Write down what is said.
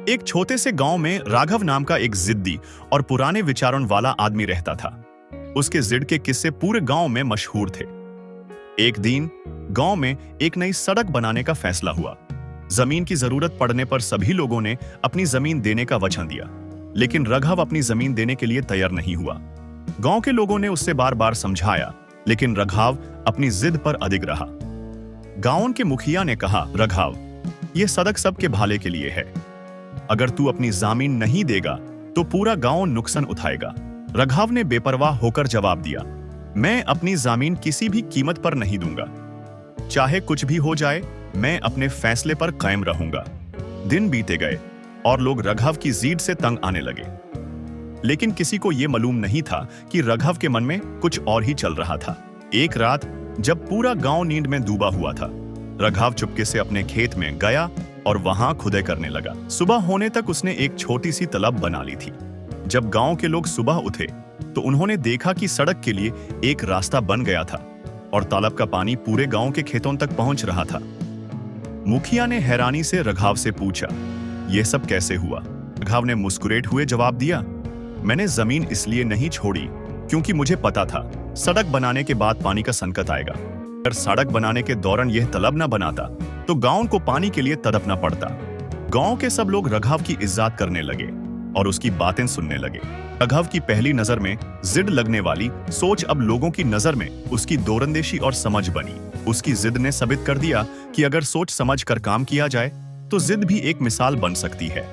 एक छोटे से गांव में राघव नाम का एक जिद्दी और पुराने विचारों वाला आदमी रहता था। उसके जिद के किस्से पूरे गांव में मशहूर थे। एक दिन गांव में एक नई सड़क बनाने का फैसला हुआ। जमीन की जरूरत पड़ने पर सभी लोगों ने अपनी जमीन देने का वचन दिया, लेकिन राघव अपनी जमीन देने के लिए तैयार नहीं हुआ। गांव के लोगों ने उससे बार बार समझाया, लेकिन राघव अपनी जिद पर अडिग रहा। गांव के मुखिया ने कहा, राघव, यह सड़क सबके भले के लिए है। अगर तू अपनी जमीन नहीं देगा तो पूरा गांव नुकसान उठाएगा। राघव ने बेपरवाह होकर जवाब दिया, मैं अपनी जमीन किसी भी कीमत पर नहीं दूंगा। चाहे कुछ भी हो जाए, मैं अपने फैसले पर कायम रहूंगा। दिन बीते गए और लोग राघव की जिद से तंग आने लगे, लेकिन किसी को यह मालूम नहीं था कि राघव के मन में कुछ और ही चल रहा था। एक रात जब पूरा गांव नींद में डूबा हुआ था, राघव चुपके से अपने खेत में गया और वहां खुदाई करने लगा। सुबह होने तक उसने एक छोटी सी तालाब बना ली थी। जब गांव के लोग सुबह उठे तो उन्होंने देखा कि सड़क के लिए एक रास्ता बन गया था और तालाब का पानी पूरे गांव के खेतों तक पहुंच रहा था। मुखिया ने हैरानी से राघव से पूछा, यह सब कैसे हुआ? राघव ने मुस्कुराते हुए जवाब दिया, मैंने जमीन इसलिए नहीं छोड़ी क्योंकि मुझे पता था सड़क बनाने के बाद पानी का संकट आएगा। अगर सड़क बनाने के दौरान यह तालाब न बनाता तो गांव को पानी के लिए तड़पना पड़ता। गांव के सब लोग राघव की इज्जत करने लगे और उसकी बातें सुनने लगे। राघव की पहली नजर में जिद लगने वाली सोच अब लोगों की नजर में उसकी दूरंदेशी और समझ बनी। उसकी जिद ने साबित कर दिया कि अगर सोच समझ कर काम किया जाए तो जिद भी एक मिसाल बन सकती है।